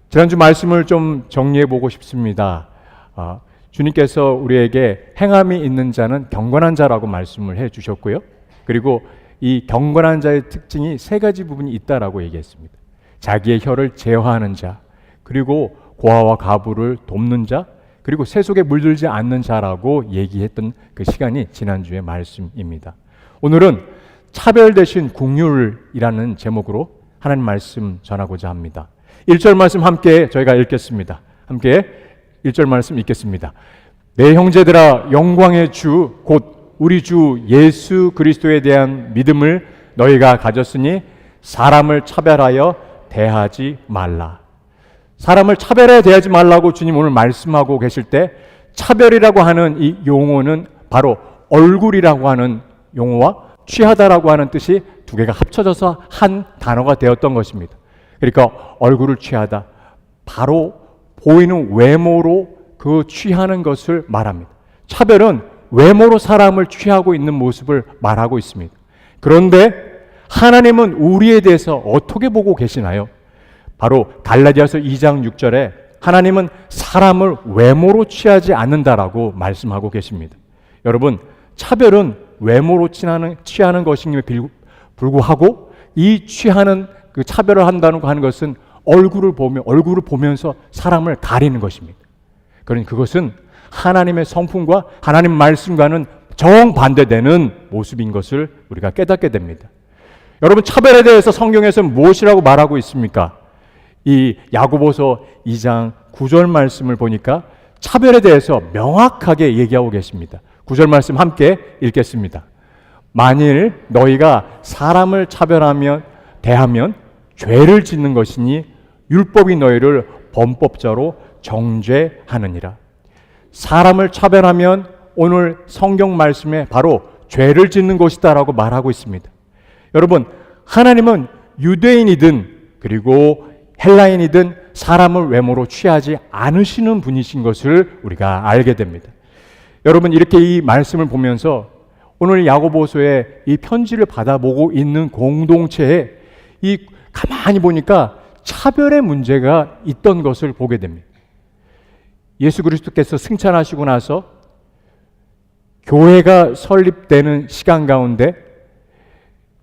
지난주 말씀을 좀 정리해 보고 싶습니다. 주님께서 우리에게 행함이 있는 자는 경건한 자라고 말씀을 해 주셨고요. 그리고 이 경건한 자의 특징이 세 가지 부분이 있다라고 얘기했습니다. 자기의 혀를 제어하는 자, 그리고 고아와 가부를 돕는 자, 그리고 세속에 물들지 않는 자라고 얘기했던 그 시간이 지난주의 말씀입니다. 오늘은 차별 대신 긍휼이라는 제목으로 하나님 말씀 전하고자 합니다. 1절 말씀 함께 저희가 읽겠습니다. 함께 1절 말씀 읽겠습니다. 내 형제들아, 영광의 주 곧 우리 주 예수 그리스도에 대한 믿음을 너희가 가졌으니 사람을 차별하여 대하지 말라. 사람을 차별하여 대하지 말라고 주님 오늘 말씀하고 계실 때, 차별이라고 하는 이 용어는 바로 얼굴이라고 하는 용어와 취하다라고 하는 뜻이 두 개가 합쳐져서 한 단어가 되었던 것입니다. 그러니까 얼굴을 취하다, 바로 보이는 외모로 그 취하는 것을 말합니다. 차별은 외모로 사람을 취하고 있는 모습을 말하고 있습니다. 그런데 하나님은 우리에 대해서 어떻게 보고 계시나요? 바로 갈라디아서 2장 6절에 하나님은 사람을 외모로 취하지 않는다라고 말씀하고 계십니다. 여러분, 차별은 외모로 취하는 것임에 불구하고 이 취하는 그 차별을 한다는 하는 것은 얼굴을 보면서 사람을 가리는 것입니다. 그러니 그것은 하나님의 성품과 하나님 말씀과는 정반대되는 모습인 것을 우리가 깨닫게 됩니다. 여러분, 차별에 대해서 성경에서는 무엇이라고 말하고 있습니까? 이 야고보서 2장 9절 말씀을 보니까 차별에 대해서 명확하게 얘기하고 계십니다. 9절 말씀 함께 읽겠습니다. 만일 너희가 사람을 대하면 죄를 짓는 것이니 율법이 너희를 범법자로 정죄하느니라. 사람을 차별하면 오늘 성경 말씀에 바로 죄를 짓는 것이다라고 말하고 있습니다. 여러분, 하나님은 유대인이든 그리고 헬라인이든 사람을 외모로 취하지 않으시는 분이신 것을 우리가 알게 됩니다. 여러분, 이렇게 이 말씀을 보면서 오늘 야고보서의 이 편지를 받아보고 있는 공동체에 이 가만히 보니까 차별의 문제가 있던 것을 보게 됩니다. 예수 그리스도께서 승천하시고 나서 교회가 설립되는 시간 가운데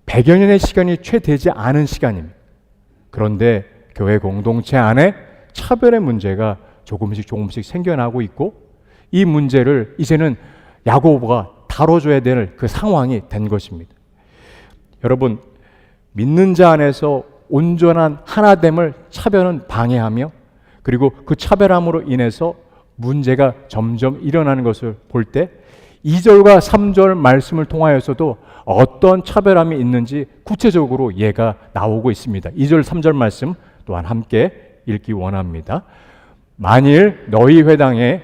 100여 년의 시간이 채 되지 않은 시간입니다. 그런데 교회 공동체 안에 차별의 문제가 조금씩 생겨나고 있고, 이 문제를 이제는 야고보가 다뤄줘야 될 그 상황이 된 것입니다. 여러분, 믿는 자 안에서 온전한 하나됨을 차별은 방해하며, 그리고 그 차별함으로 인해서 문제가 점점 일어나는 것을 볼 때 2절과 3절 말씀을 통하여서도 어떤 차별함이 있는지 구체적으로 예가 나오고 있습니다. 2절 3절 말씀 또한 함께 읽기 원합니다. 만일 너희 회당에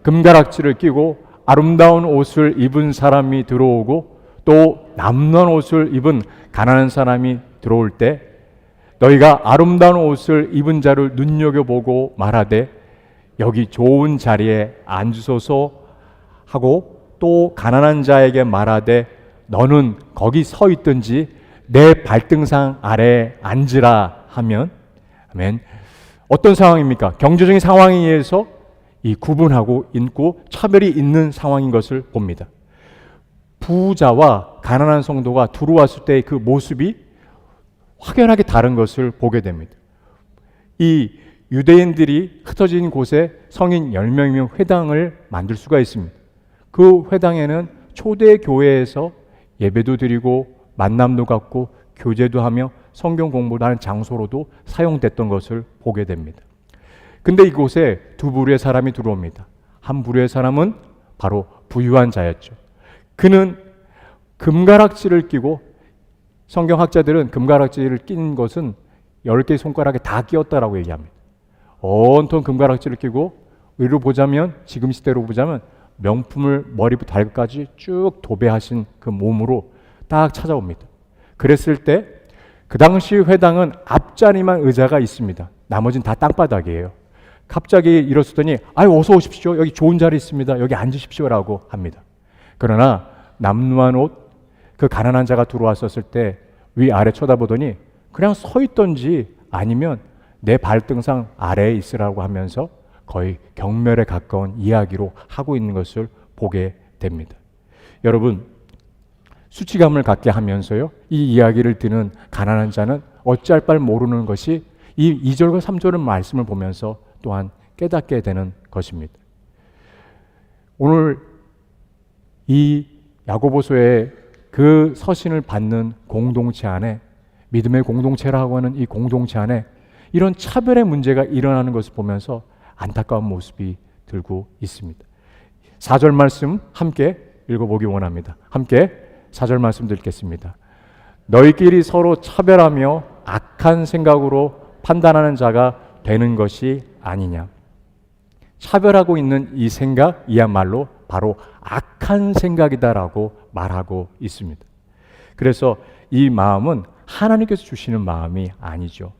금가락지를 끼고 아름다운 옷을 입은 사람이 들어오고 또 남는 옷을 입은 가난한 사람이 들어올 때 너희가 아름다운 옷을 입은 자를 눈여겨보고 말하되 여기 좋은 자리에 앉으소서 하고, 또 가난한 자에게 말하되 너는 거기 서 있든지 내 발등상 아래에 앉으라 하면, 아멘. 어떤 상황입니까? 경제적인 상황에 의해서 이 구분하고 있고 차별이 있는 상황인 것을 봅니다. 부자와 가난한 성도가 들어왔을 때 그 모습이 확연하게 다른 것을 보게 됩니다. 이 유대인들이 흩어진 곳에 성인 10명이면 회당을 만들 수가 있습니다. 그 회당에는 초대 교회에서 예배도 드리고 만남도 갖고 교제도 하며 성경 공부를 하는 장소로도 사용됐던 것을 보게 됩니다. 근데 이곳에 두 부류의 사람이 들어옵니다. 한 부류의 사람은 바로 부유한 자였죠. 그는 금가락지를 끼고, 성경학자들은 금가락지를 낀 것은 10개의 손가락에 다 끼었다라고 얘기합니다. 온통 금가락지를 끼고, 의로 보자면, 지금 시대로 보자면 명품을 머리부터 발끝까지 쭉 도배하신 그 몸으로 딱 찾아옵니다. 그랬을 때 그 당시 회당은 앞자리만 의자가 있습니다. 나머지는 다 땅바닥이에요. 갑자기 일어서더니 어서 오십시오. 여기 좋은 자리 있습니다. 여기 앉으십시오라고 합니다. 그러나 남루한 옷, 그 가난한 자가 들어왔었을 때 위아래 쳐다보더니 그냥 서 있던지 아니면 내 발등상 아래에 있으라고 하면서 거의 경멸에 가까운 이야기로 하고 있는 것을 보게 됩니다. 여러분, 수치감을 갖게 하면서요, 이 이야기를 듣는 가난한 자는 어찌할 바를 모르는 것이 이 2절과 3절의 말씀을 보면서 또한 깨닫게 되는 것입니다. 오늘 이 야고보서의 그 서신을 받는 공동체 안에, 믿음의 공동체라고 하는 이 공동체 안에 이런 차별의 문제가 일어나는 것을 보면서 안타까운 모습이 들고 있습니다. 4절 말씀 함께 읽어보기 원합니다. 함께 4절 말씀 드리겠습니다. 너희끼리 서로 차별하며 악한 생각으로 판단하는 자가 되는 것이 아니냐. 차별하고 있는 이 생각이야말로 바로 악한 생각이다라고 말하고 있습니다. 그래서 이 마음은 하나님께서 주시는 마음이 아니죠.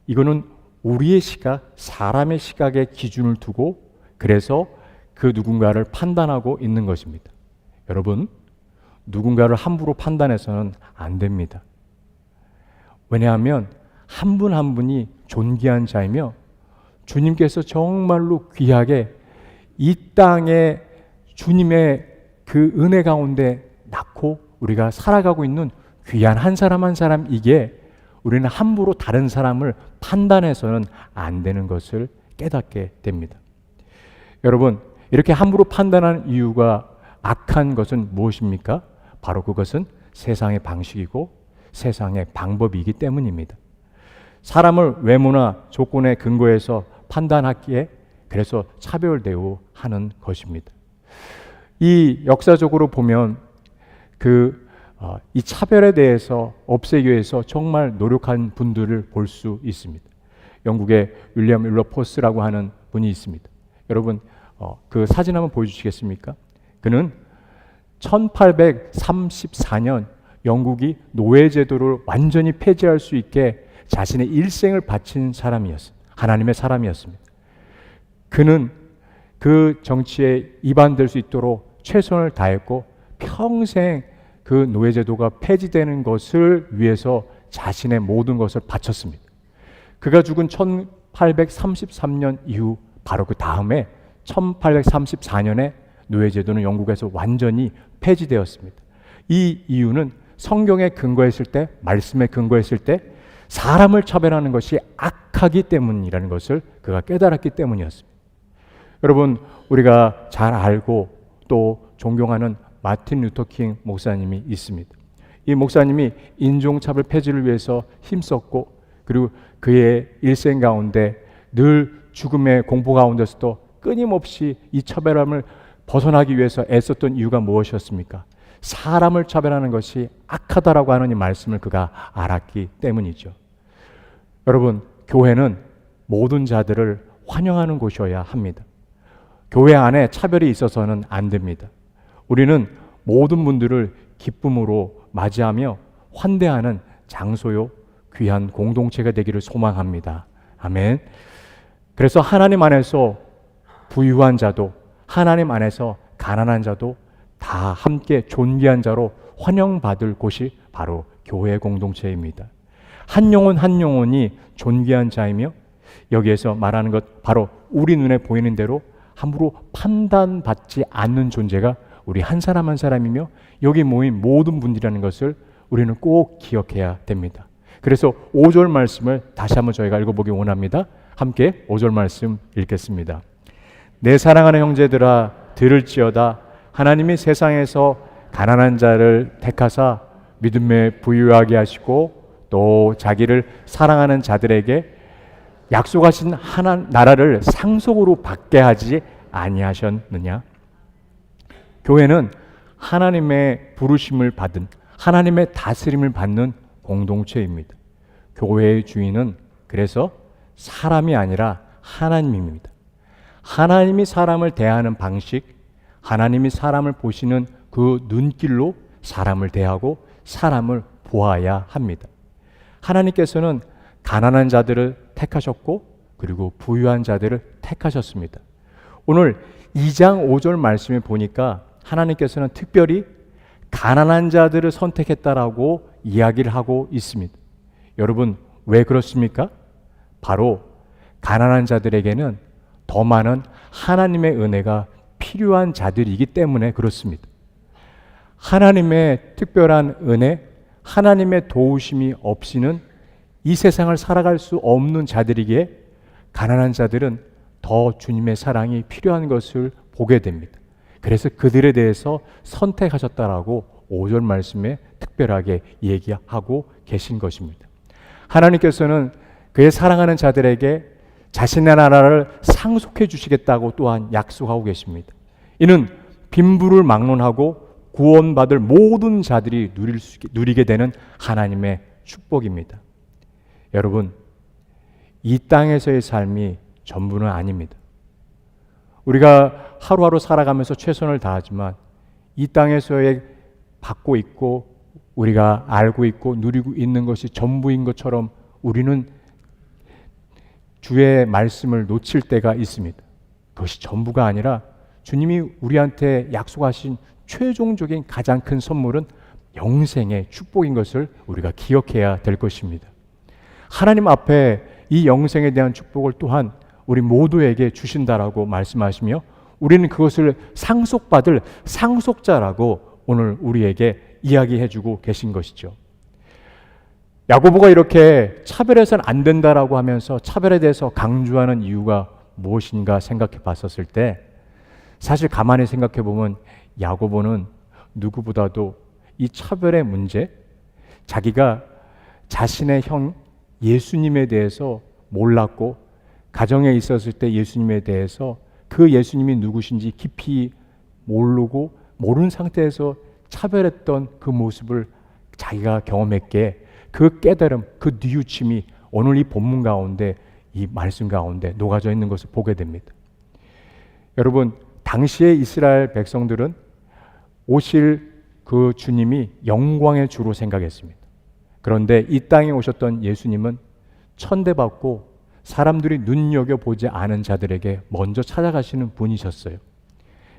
이거는 우리의 시각, 사람의 시각에 기준을 두고 그래서 그 누군가를 판단하고 있는 것입니다. 여러분, 누군가를 함부로 판단해서는 안 됩니다. 왜냐하면 한 분 한 분이 존귀한 자이며 주님께서 정말로 귀하게 이 땅에 주님의 그 은혜 가운데 낳고 우리가 살아가고 있는 귀한 한 사람 한 사람이기에 우리는 함부로 다른 사람을 판단해서는 안 되는 것을 깨닫게 됩니다. 여러분, 이렇게 함부로 판단하는 이유가 악한 것은 무엇입니까? 바로 그것은 세상의 방식이고 세상의 방법이기 때문입니다. 사람을 외모나 조건에 근거해서 판단하기에 그래서 차별 대우하는 것입니다. 이 역사적으로 보면 이 차별에 대해서 없애기 위해서 정말 노력한 분들을 볼 수 있습니다. 영국의 윌리엄 윌버포스라고 하는 분이 있습니다. 여러분, 그 사진 한번 보여주시겠습니까? 그는 1834년 영국이 노예제도를 완전히 폐지할 수 있게 자신의 일생을 바친 사람이었습니다. 하나님의 사람이었습니다. 그는 그 정치에 이반될 수 있도록 최선을 다했고 평생 그 노예제도가 폐지되는 것을 위해서 자신의 모든 것을 바쳤습니다. 그가 죽은 1833년 이후 바로 그 다음에 1834년에 노예제도는 영국에서 완전히 폐지되었습니다. 이 이유는 성경에 근거했을 때, 말씀에 근거했을 때 사람을 차별하는 것이 악하기 때문이라는 것을 그가 깨달았기 때문이었습니다. 여러분, 우리가 잘 알고 또 존경하는 마틴 루터 킹 목사님이 있습니다. 이 목사님이 인종차별 폐지를 위해서 힘썼고 그리고 그의 일생 가운데 늘 죽음의 공포 가운데서도 끊임없이 이 차별함을 벗어나기 위해서 애썼던 이유가 무엇이었습니까? 사람을 차별하는 것이 악하다라고 하는 이 말씀을 그가 알았기 때문이죠. 여러분, 교회는 모든 자들을 환영하는 곳이어야 합니다. 교회 안에 차별이 있어서는 안 됩니다. 우리는 모든 분들을 기쁨으로 맞이하며 환대하는 장소요, 귀한 공동체가 되기를 소망합니다. 아멘. 그래서 하나님 안에서 부유한 자도 하나님 안에서 가난한 자도 다 함께 존귀한 자로 환영받을 곳이 바로 교회 공동체입니다. 한 영혼 한 영혼이 존귀한 자이며 여기에서 말하는 것 바로 우리 눈에 보이는 대로 함부로 판단받지 않는 존재가 우리 한 사람 한 사람이며 여기 모인 모든 분들이라는 것을 우리는 꼭 기억해야 됩니다. 그래서 5절 말씀을 다시 한번 저희가 읽어보기 원합니다. 함께 5절 말씀 읽겠습니다. 내 사랑하는 형제들아 들을지어다. 하나님이 세상에서 가난한 자를 택하사 믿음에 부유하게 하시고 또 자기를 사랑하는 자들에게 약속하신 하나 나라를 상속으로 받게 하지 아니하셨느냐? 교회는 하나님의 부르심을 받은 하나님의 다스림을 받는 공동체입니다. 교회의 주인은 그래서 사람이 아니라 하나님입니다. 하나님이 사람을 대하는 방식, 하나님이 사람을 보시는 그 눈길로 사람을 대하고 사람을 보아야 합니다. 하나님께서는 가난한 자들을 택하셨고 그리고 부유한 자들을 택하셨습니다. 오늘 2장 5절 말씀에 보니까 하나님께서는 특별히 가난한 자들을 선택했다라고 이야기를 하고 있습니다. 여러분, 왜 그렇습니까? 바로 가난한 자들에게는 더 많은 하나님의 은혜가 필요한 자들이기 때문에 그렇습니다. 하나님의 특별한 은혜, 하나님의 도우심이 없이는 이 세상을 살아갈 수 없는 자들이기에 가난한 자들은 더 주님의 사랑이 필요한 것을 보게 됩니다. 그래서 그들에 대해서 선택하셨다라고 5절 말씀에 특별하게 얘기하고 계신 것입니다. 하나님께서는 그의 사랑하는 자들에게 자신의 나라를 상속해 주시겠다고 또한 약속하고 계십니다. 이는 빈부를 막론하고 구원받을 모든 자들이 누리게 되는 하나님의 축복입니다. 여러분, 이 땅에서의 삶이 전부는 아닙니다. 우리가 하루하루 살아가면서 최선을 다하지만 이 땅에서의 받고 있고 우리가 알고 있고 누리고 있는 것이 전부인 것처럼 우리는 주의 말씀을 놓칠 때가 있습니다. 그것이 전부가 아니라 주님이 우리한테 약속하신 최종적인 가장 큰 선물은 영생의 축복인 것을 우리가 기억해야 될 것입니다. 하나님 앞에 이 영생에 대한 축복을 또한 우리 모두에게 주신다라고 말씀하시며 우리는 그것을 상속받을 상속자라고 오늘 우리에게 이야기해주고 계신 것이죠. 야고보가 이렇게 차별해서는 안 된다라고 하면서 차별에 대해서 강조하는 이유가 무엇인가 생각해 봤었을 때 사실 가만히 생각해 보면 야고보는 누구보다도 이 차별의 문제, 자기가 자신의 형 예수님에 대해서 몰랐고 가정에 있었을 때 예수님에 대해서 그 예수님이 누구신지 깊이 모르고 모르는 상태에서 차별했던 그 모습을 자기가 경험했기에 그 깨달음, 그 뉘우침이 오늘 이 본문 가운데 이 말씀 가운데 녹아져 있는 것을 보게 됩니다. 여러분, 당시의 이스라엘 백성들은 오실 그 주님이 영광의 주로 생각했습니다. 그런데 이 땅에 오셨던 예수님은 천대받고 사람들이 눈여겨보지 않은 자들에게 먼저 찾아가시는 분이셨어요.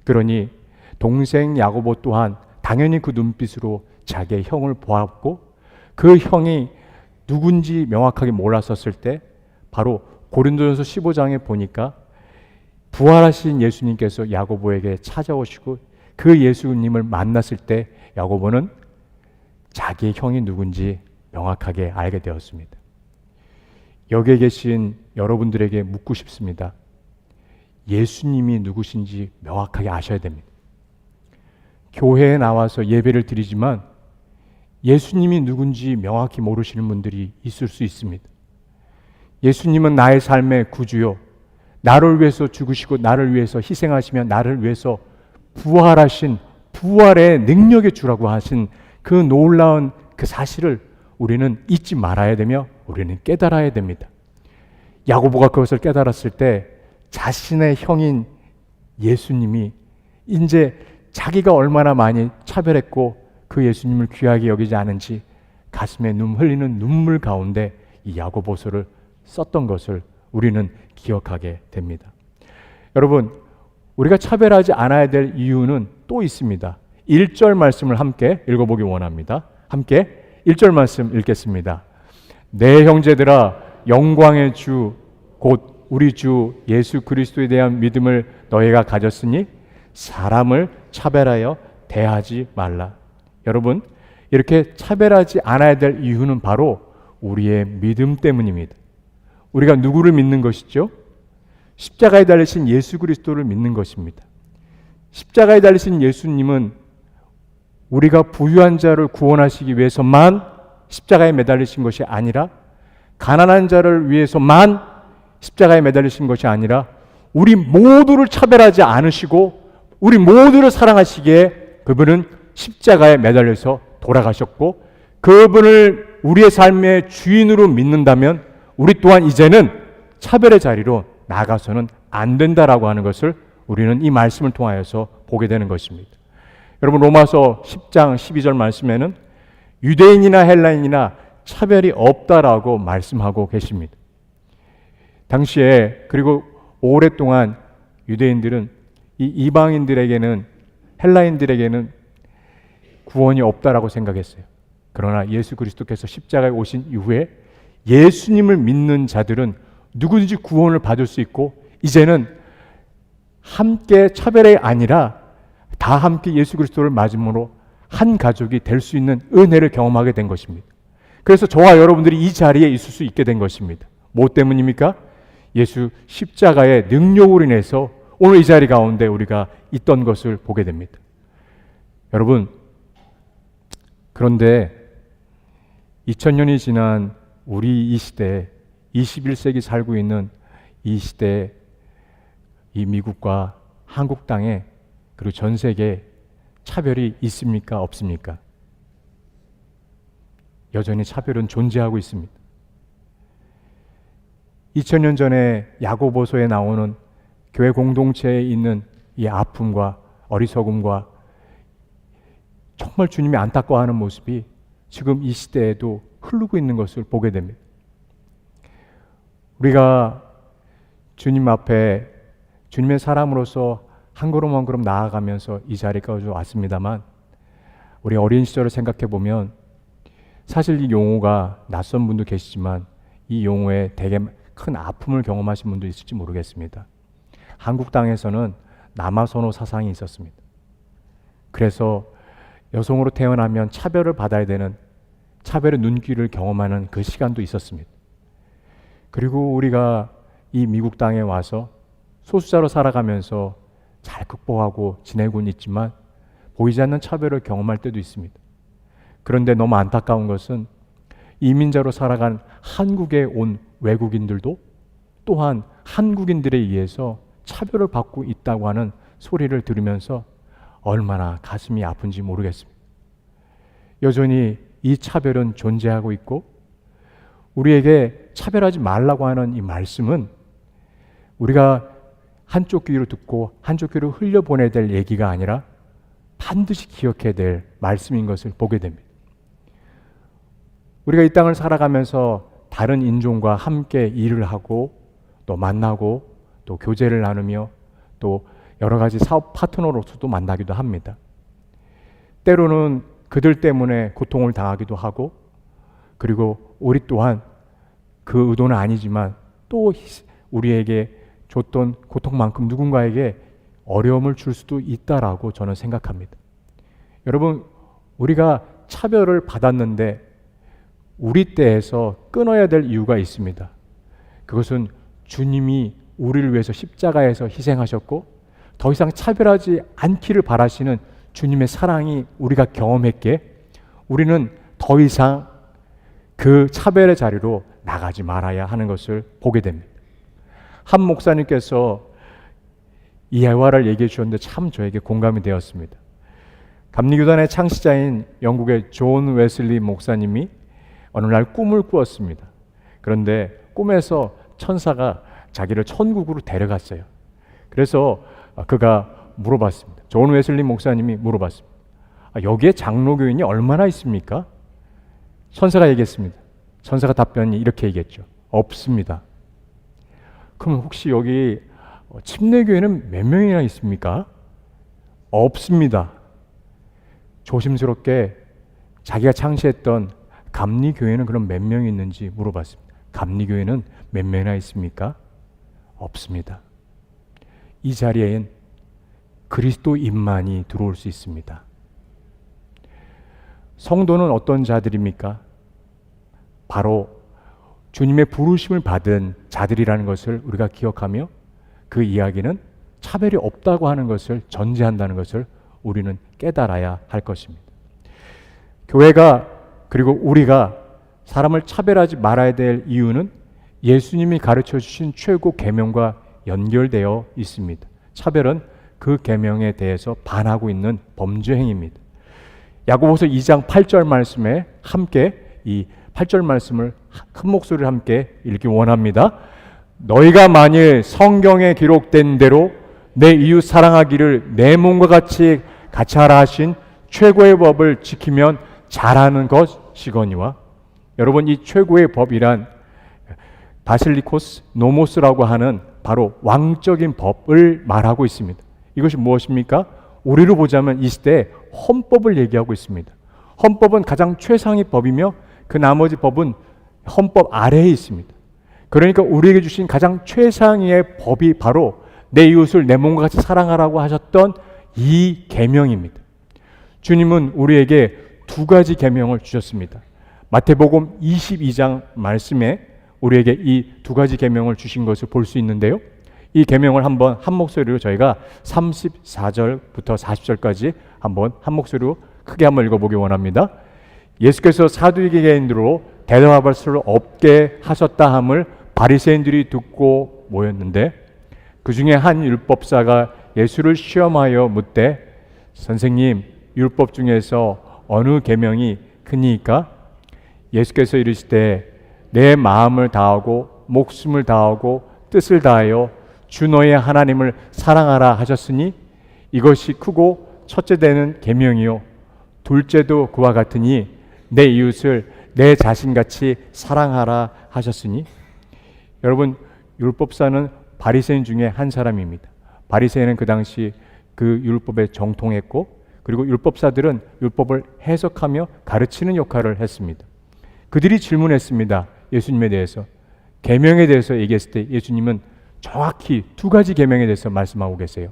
그러니 동생 야고보 또한 당연히 그 눈빛으로 자기의 형을 보았고 그 형이 누군지 명확하게 몰랐었을 때 바로 고린도전서 15장에 보니까 부활하신 예수님께서 야고보에게 찾아오시고 그 예수님을 만났을 때 야고보는 자기의 형이 누군지 명확하게 알게 되었습니다. 여기에 계신 여러분들에게 묻고 싶습니다. 예수님이 누구신지 명확하게 아셔야 됩니다. 교회에 나와서 예배를 드리지만 예수님이 누군지 명확히 모르시는 분들이 있을 수 있습니다. 예수님은 나의 삶의 구주요, 나를 위해서 죽으시고 나를 위해서 희생하시며 나를 위해서 부활하신 부활의 능력의 주라고 하신 그 놀라운 그 사실을 우리는 잊지 말아야 되며 우리는 깨달아야 됩니다. 야고보가 그것을 깨달았을 때 자신의 형인 예수님이 이제 자기가 얼마나 많이 차별했고 그 예수님을 귀하게 여기지 않은지 가슴에 흘리는 눈물 가운데 이 야고보서를 썼던 것을 우리는 기억하게 됩니다. 여러분, 우리가 차별하지 않아야 될 이유는 또 있습니다. 1절 말씀을 함께 읽어보기 원합니다. 함께 1절 말씀 읽겠습니다. 내 형제들아, 영광의 주 곧 우리 주 예수 그리스도에 대한 믿음을 너희가 가졌으니 사람을 차별하여 대하지 말라. 여러분, 이렇게 차별하지 않아야 될 이유는 바로 우리의 믿음 때문입니다. 우리가 누구를 믿는 것이죠? 십자가에 달리신 예수 그리스도를 믿는 것입니다. 십자가에 달리신 예수님은 우리가 부유한 자를 구원하시기 위해서만 십자가에 매달리신 것이 아니라 가난한 자를 위해서만 십자가에 매달리신 것이 아니라 우리 모두를 차별하지 않으시고 우리 모두를 사랑하시기에 그분은 십자가에 매달려서 돌아가셨고 그분을 우리의 삶의 주인으로 믿는다면 우리 또한 이제는 차별의 자리로 나가서는 안 된다라고 하는 것을 우리는 이 말씀을 통하여서 보게 되는 것입니다. 여러분, 로마서 10장 12절 말씀에는 유대인이나 헬라인이나 차별이 없다라고 말씀하고 계십니다. 당시에 그리고 오랫동안 유대인들은 이 이방인들에게는 헬라인들에게는 구원이 없다라고 생각했어요. 그러나 예수 그리스도께서 십자가에 오신 이후에 예수님을 믿는 자들은 누구든지 구원을 받을 수 있고 이제는 함께 차별이 아니라 다 함께 예수 그리스도를 맞음으로 한 가족이 될 수 있는 은혜를 경험하게 된 것입니다. 그래서 저와 여러분들이 이 자리에 있을 수 있게 된 것입니다. 뭐 때문입니까? 예수 십자가의 능력으로 인해서 오늘 이 자리 가운데 우리가 있던 것을 보게 됩니다. 여러분, 그런데 2000년이 지난 우리 이 시대, 21세기 살고 있는 이 시대에 이 미국과 한국 땅에 그리고 전 세계에 차별이 있습니까? 없습니까? 여전히 차별은 존재하고 있습니다. 2000년 전에 야고보서에 나오는 교회 공동체에 있는 이 아픔과 어리석음과 정말 주님이 안타까워하는 모습이 지금 이 시대에도 흐르고 있는 것을 보게 됩니다. 우리가 주님 앞에 주님의 사람으로서 한 걸음 한 걸음 나아가면서 이 자리까지 왔습니다만 우리 어린 시절을 생각해 보면 사실 이 용어가 낯선 분도 계시지만 이 용어에 되게 큰 아픔을 경험하신 분도 있을지 모르겠습니다. 한국 땅에서는 남아선호 사상이 있었습니다. 그래서 여성으로 태어나면 차별을 받아야 되는 차별의 눈길을 경험하는 그 시간도 있었습니다. 그리고 우리가 이 미국 땅에 와서 소수자로 살아가면서 잘 극복하고 지내고는 있지만 보이지 않는 차별을 경험할 때도 있습니다. 그런데 너무 안타까운 것은 이민자로 살아간 한국에 온 외국인들도 또한 한국인들에 의해서 차별을 받고 있다고 하는 소리를 들으면서 얼마나 가슴이 아픈지 모르겠습니다. 여전히 이 차별은 존재하고 있고 우리에게 차별하지 말라고 하는 이 말씀은 우리가 한쪽 귀로 듣고 한쪽 귀로 흘려보내야 될 얘기가 아니라 반드시 기억해야 될 말씀인 것을 보게 됩니다. 우리가 이 땅을 살아가면서 다른 인종과 함께 일을 하고 또 만나고 또 교제를 나누며 또 여러 가지 사업 파트너로서도 만나기도 합니다. 때로는 그들 때문에 고통을 당하기도 하고 그리고 우리 또한 그 의도는 아니지만 또 우리에게 줬던 고통만큼 누군가에게 어려움을 줄 수도 있다라고 저는 생각합니다. 여러분, 우리가 차별을 받았는데 우리 때에서 끊어야 될 이유가 있습니다. 그것은 주님이 우리를 위해서 십자가에서 희생하셨고 더 이상 차별하지 않기를 바라시는 주님의 사랑이 우리가 경험했기에 우리는 더 이상 그 차별의 자리로 나가지 말아야 하는 것을 보게 됩니다. 한 목사님께서 이 예화를 얘기해 주셨는데 참 저에게 공감이 되었습니다. 감리교단의 창시자인 영국의 존 웨슬리 목사님이 어느 날 꿈을 꾸었습니다. 그런데 꿈에서 천사가 자기를 천국으로 데려갔어요. 그래서 그가 물어봤습니다. 존 웨슬리 목사님이 물어봤습니다. 여기에 장로교인이 얼마나 있습니까? 천사가 얘기했습니다. 천사가 답변이 이렇게 얘기했죠. 없습니다. 그럼 혹시 여기 침례교회는 몇 명이나 있습니까? 없습니다. 조심스럽게 자기가 창시했던 감리교회는 그럼 몇 명이 있는지 물어봤습니다. 감리교회는 몇 명이나 있습니까? 없습니다. 이 자리에는 그리스도인만이 들어올 수 있습니다. 성도는 어떤 자들입니까? 바로 주님의 부르심을 받은 자들이라는 것을 우리가 기억하며 그 이야기는 차별이 없다고 하는 것을 전제한다는 것을 우리는 깨달아야 할 것입니다. 교회가 그리고 우리가 사람을 차별하지 말아야 될 이유는 예수님이 가르쳐 주신 최고 계명과 연결되어 있습니다. 차별은 그 계명에 대해서 반하고 있는 범죄 행위입니다. 야고보서 2장 8절 말씀에 함께 이 8절 말씀을 큰 목소리로 함께 읽기 원합니다. 너희가 만일 성경에 기록된 대로 내 이웃 사랑하기를 내 몸과 같이 하라 하신 최고의 법을 지키면 잘하는 것이거니와. 여러분, 이 최고의 법이란 바실리코스 노모스라고 하는 바로 왕적인 법을 말하고 있습니다. 이것이 무엇입니까? 우리로 보자면 이 시대에 헌법을 얘기하고 있습니다. 헌법은 가장 최상의 법이며 그 나머지 법은 헌법 아래에 있습니다. 그러니까 우리에게 주신 가장 최상위의 법이 바로 내 이웃을 내 몸과 같이 사랑하라고 하셨던 이 계명입니다. 주님은 우리에게 두 가지 계명을 주셨습니다. 마태복음 22장 말씀에 우리에게 이 두 가지 계명을 주신 것을 볼 수 있는데요. 이 계명을 한번 한 목소리로 저희가 34절부터 40절까지 한번 한 목소리로 크게 한번 읽어보기 원합니다. 예수께서 사두개인으로 대답할 수 없게 하셨다 함을 바리새인들이 듣고 모였는데 그 중에 한 율법사가 예수를 시험하여 묻되 선생님, 율법 중에서 어느 계명이 크니까? 예수께서 이르시되 내 마음을 다하고 목숨을 다하고 뜻을 다하여 주 너의 하나님을 사랑하라 하셨으니 이것이 크고 첫째 되는 계명이요 둘째도 그와 같으니 내 이웃을 내 자신같이 사랑하라 하셨으니. 여러분, 율법사는 바리새인 중에 한 사람입니다. 바리새인은 그 당시 그 율법에 정통했고 그리고 율법사들은 율법을 해석하며 가르치는 역할을 했습니다. 그들이 질문했습니다. 예수님에 대해서 계명에 대해서 얘기했을 때 예수님은 정확히 두 가지 계명에 대해서 말씀하고 계세요.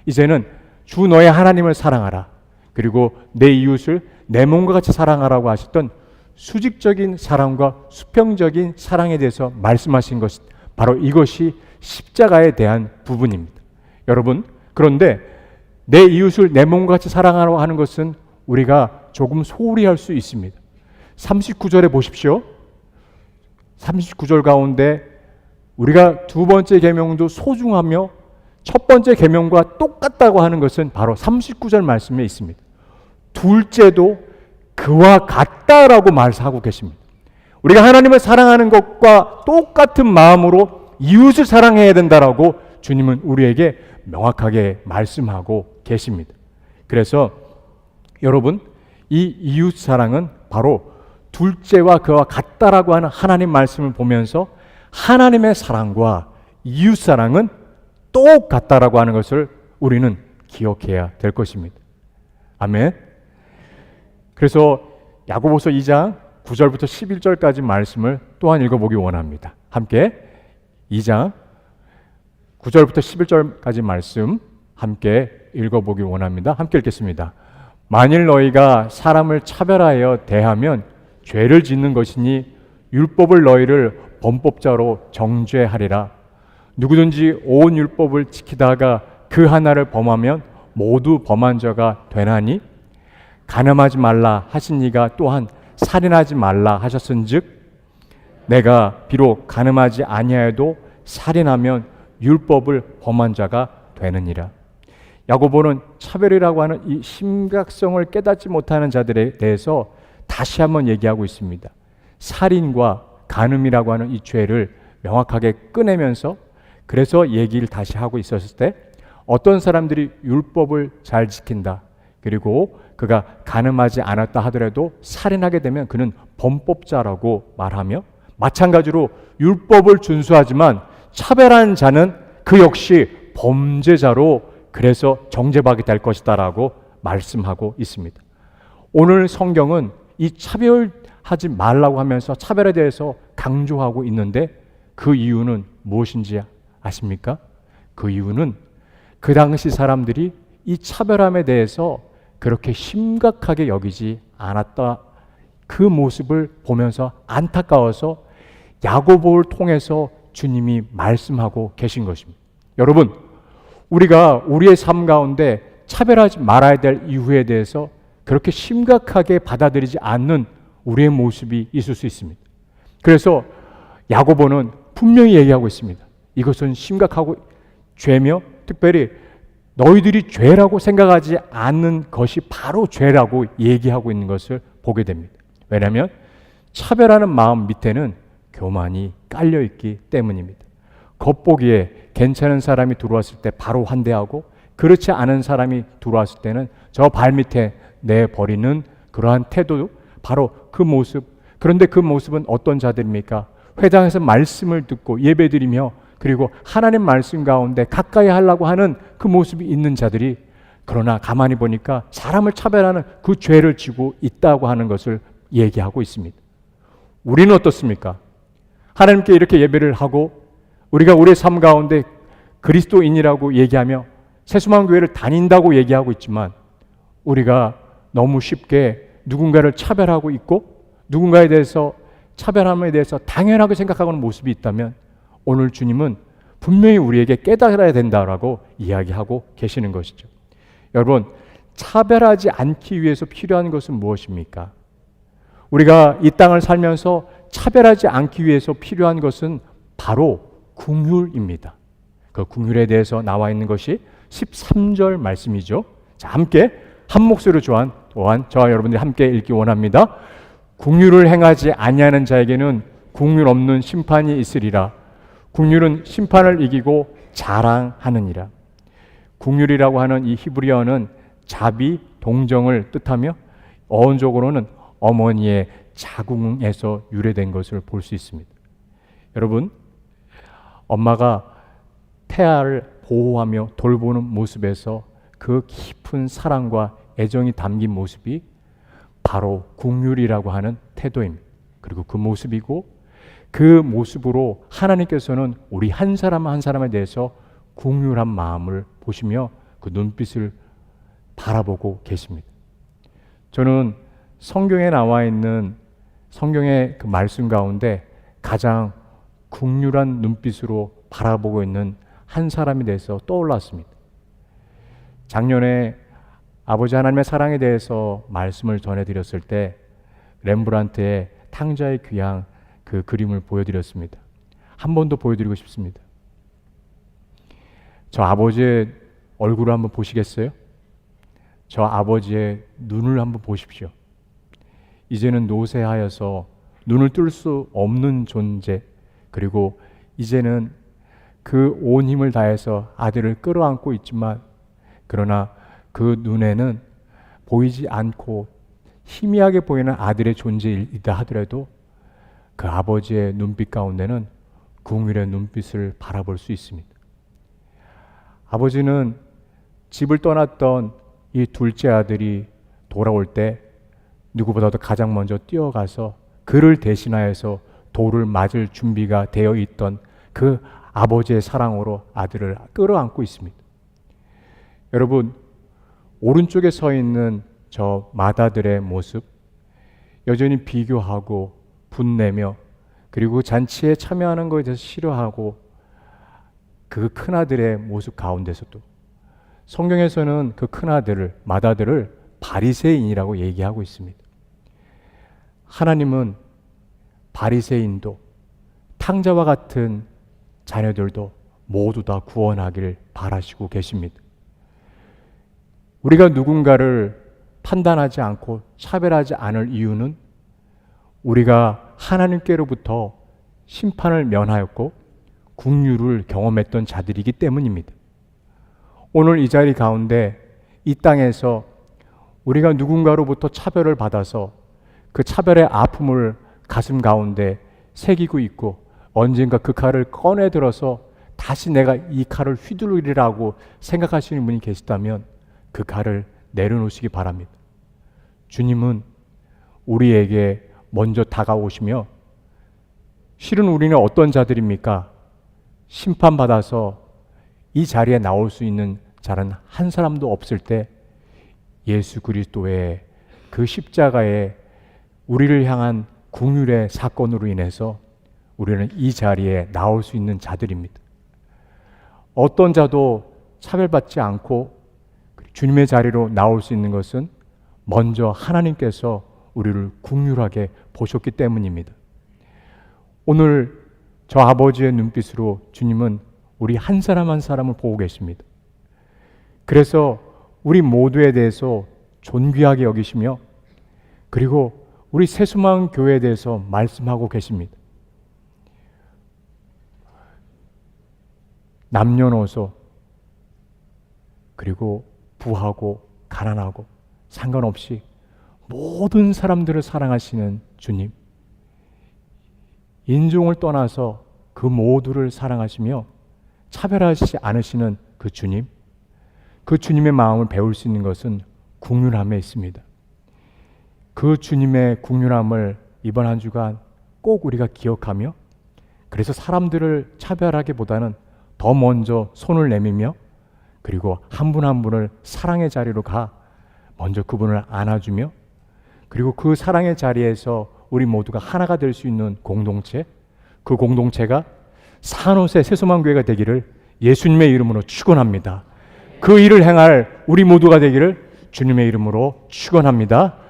이제는 주 너의 하나님을 사랑하라, 그리고 내 이웃을 내 몸과 같이 사랑하라고 하셨던 수직적인 사랑과 수평적인 사랑에 대해서 말씀하신 것, 바로 이것이 십자가에 대한 부분입니다. 여러분, 그런데 내 이웃을 내 몸과 같이 사랑하라고 하는 것은 우리가 조금 소홀히 할 수 있습니다. 39절에 보십시오. 39절 가운데 우리가 두 번째 계명도 소중하며 첫 번째 계명과 똑같다고 하는 것은 바로 39절 말씀에 있습니다. 둘째도 그와 같다라고 말하고 계십니다. 우리가 하나님을 사랑하는 것과 똑같은 마음으로 이웃을 사랑해야 된다라고 주님은 우리에게 명확하게 말씀하고 계십니다. 그래서 여러분, 이 이웃 사랑은 바로 둘째와 그와 같다라고 하는 하나님 말씀을 보면서 하나님의 사랑과 이웃 사랑은 똑같다라고 하는 것을 우리는 기억해야 될 것입니다. 아멘. 그래서 야고보서 2장 9절부터 11절까지 말씀을 또한 읽어보기 원합니다. 함께 2장 9절부터 11절까지 말씀 함께 읽어보기 원합니다. 함께 읽겠습니다. 만일 너희가 사람을 차별하여 대하면 죄를 짓는 것이니 율법을 너희를 범법자로 정죄하리라. 누구든지 온 율법을 지키다가 그 하나를 범하면 모두 범한 자가 되나니 간음하지 말라 하신 이가 또한 살인하지 말라 하셨은즉 내가 비록 간음하지 아니하여도 살인하면 율법을 범한 자가 되느니라. 야고보는 차별이라고 하는 이 심각성을 깨닫지 못하는 자들에 대해서 다시 한번 얘기하고 있습니다. 살인과 간음이라고 하는 이 죄를 명확하게 꺼내면서 그래서 얘기를 다시 하고 있었을 때 어떤 사람들이 율법을 잘 지킨다, 그리고 그가 간음하지 않았다 하더라도 살인하게 되면 그는 범법자라고 말하며, 마찬가지로 율법을 준수하지만 차별한 자는 그 역시 범죄자로 그래서 정죄받게 될 것이다 라고 말씀하고 있습니다. 오늘 성경은 이 차별하지 말라고 하면서 차별에 대해서 강조하고 있는데 그 이유는 무엇인지 아십니까? 그 이유는 그 당시 사람들이 이 차별함에 대해서 그렇게 심각하게 여기지 않았다, 그 모습을 보면서 안타까워서 야고보를 통해서 주님이 말씀하고 계신 것입니다. 여러분, 우리가 우리의 삶 가운데 차별하지 말아야 될 이유에 대해서 그렇게 심각하게 받아들이지 않는 우리의 모습이 있을 수 있습니다. 그래서 야고보는 분명히 얘기하고 있습니다. 이것은 심각하고 죄며 특별히 너희들이 죄라고 생각하지 않는 것이 바로 죄라고 얘기하고 있는 것을 보게 됩니다. 왜냐하면 차별하는 마음 밑에는 교만이 깔려있기 때문입니다. 겉보기에 괜찮은 사람이 들어왔을 때 바로 환대하고 그렇지 않은 사람이 들어왔을 때는 저 발밑에 내버리는 그러한 태도, 바로 그 모습. 그런데 그 모습은 어떤 자들입니까? 회당에서 말씀을 듣고 예배드리며 그리고 하나님 말씀 가운데 가까이 하려고 하는 그 모습이 있는 자들이, 그러나 가만히 보니까 사람을 차별하는 그 죄를 지고 있다고 하는 것을 얘기하고 있습니다. 우리는 어떻습니까? 하나님께 이렇게 예배를 하고 우리가 우리의 삶 가운데 그리스도인이라고 얘기하며 새수망교회를 다닌다고 얘기하고 있지만 우리가 너무 쉽게 누군가를 차별하고 있고 누군가에 대해서 차별함에 대해서 당연하게 생각하는 모습이 있다면 오늘 주님은 분명히 우리에게 깨달아야 된다라고 이야기하고 계시는 것이죠. 여러분, 차별하지 않기 위해서 필요한 것은 무엇입니까? 우리가 이 땅을 살면서 차별하지 않기 위해서 필요한 것은 바로 긍휼입니다. 그 긍휼에 대해서 나와 있는 것이 13절 말씀이죠. 자, 함께 한 목소리로 또한 저와 여러분들이 함께 읽기 원합니다. 긍휼을 행하지 아니하는 자에게는 긍휼 없는 심판이 있으리라. 긍휼은 심판을 이기고 자랑하느니라. 긍휼이라고 하는 이 히브리어는 자비, 동정을 뜻하며 어원적으로는 어머니의 자궁에서 유래된 것을 볼 수 있습니다. 여러분, 엄마가 태아를 보호하며 돌보는 모습에서 그 깊은 사랑과 애정이 담긴 모습이 바로 긍휼이라고 하는 태도입니다. 그리고 그 모습이고 그 모습으로 하나님께서는 우리 한 사람 한 사람에 대해서 긍휼한 마음을 보시며 그 눈빛을 바라보고 계십니다. 저는 성경에 나와 있는 성경의 그 말씀 가운데 가장 긍휼한 눈빛으로 바라보고 있는 한 사람에 대해서 떠올랐습니다. 작년에 아버지 하나님의 사랑에 대해서 말씀을 전해드렸을 때 렘브란트의 탕자의 귀향 그 그림을 보여드렸습니다. 한 번 더 보여드리고 싶습니다. 저 아버지의 얼굴을 한번 보시겠어요? 저 아버지의 눈을 한번 보십시오. 이제는 노쇠하여서 눈을 뜰 수 없는 존재, 그리고 이제는 그 온 힘을 다해서 아들을 끌어안고 있지만 그러나 그 눈에는 보이지 않고 희미하게 보이는 아들의 존재이다 하더라도 그 아버지의 눈빛 가운데는 긍휼의 눈빛을 바라볼 수 있습니다. 아버지는 집을 떠났던 이 둘째 아들이 돌아올 때 누구보다도 가장 먼저 뛰어가서 그를 대신하여서 돌을 맞을 준비가 되어 있던 그 아버지의 사랑으로 아들을 끌어안고 있습니다. 여러분, 오른쪽에 서 있는 저 맏아들의 모습, 여전히 비교하고 분내며 그리고 잔치에 참여하는 것에 대해서 싫어하고 그 큰아들의 모습 가운데서도 성경에서는 그 큰아들을, 맏아들을 바리새인이라고 얘기하고 있습니다. 하나님은 바리새인도 탕자와 같은 자녀들도 모두 다 구원하기를 바라시고 계십니다. 우리가 누군가를 판단하지 않고 차별하지 않을 이유는 우리가 하나님께로부터 심판을 면하였고 긍휼을 경험했던 자들이기 때문입니다. 오늘 이 자리 가운데 이 땅에서 우리가 누군가로부터 차별을 받아서 그 차별의 아픔을 가슴 가운데 새기고 있고 언젠가 그 칼을 꺼내 들어서 다시 내가 이 칼을 휘두르리라고 생각하시는 분이 계시다면 그 칼을 내려놓으시기 바랍니다. 주님은 우리에게 먼저 다가오시며 실은 우리는 어떤 자들입니까? 심판받아서 이 자리에 나올 수 있는 자는 한 사람도 없을 때 예수 그리스도의 그 십자가에 우리를 향한 긍휼의 사건으로 인해서 우리는 이 자리에 나올 수 있는 자들입니다. 어떤 자도 차별받지 않고 주님의 자리로 나올 수 있는 것은 먼저 하나님께서 우리를 긍휼하게 보셨기 때문입니다. 오늘 저 아버지의 눈빛으로 주님은 우리 한 사람 한 사람을 보고 계십니다. 그래서 우리 모두에 대해서 존귀하게 여기시며 그리고 우리 새수망 교회에 대해서 말씀하고 계십니다. 남녀노소 그리고 부하고 가난하고 상관없이 모든 사람들을 사랑하시는 주님, 인종을 떠나서 그 모두를 사랑하시며 차별하지 않으시는 그 주님, 그 주님의 마음을 배울 수 있는 것은 긍휼함에 있습니다. 그 주님의 긍휼함을 이번 한 주간 꼭 우리가 기억하며 그래서 사람들을 차별하기보다는 더 먼저 손을 내밀며 그리고 한 분 한 분을 사랑의 자리로 가 먼저 그분을 안아주며 그리고 그 사랑의 자리에서 우리 모두가 하나가 될 수 있는 공동체, 그 공동체가 산호세 새소만교회가 되기를 예수님의 이름으로 축원합니다. 그 일을 행할 우리 모두가 되기를 주님의 이름으로 축원합니다.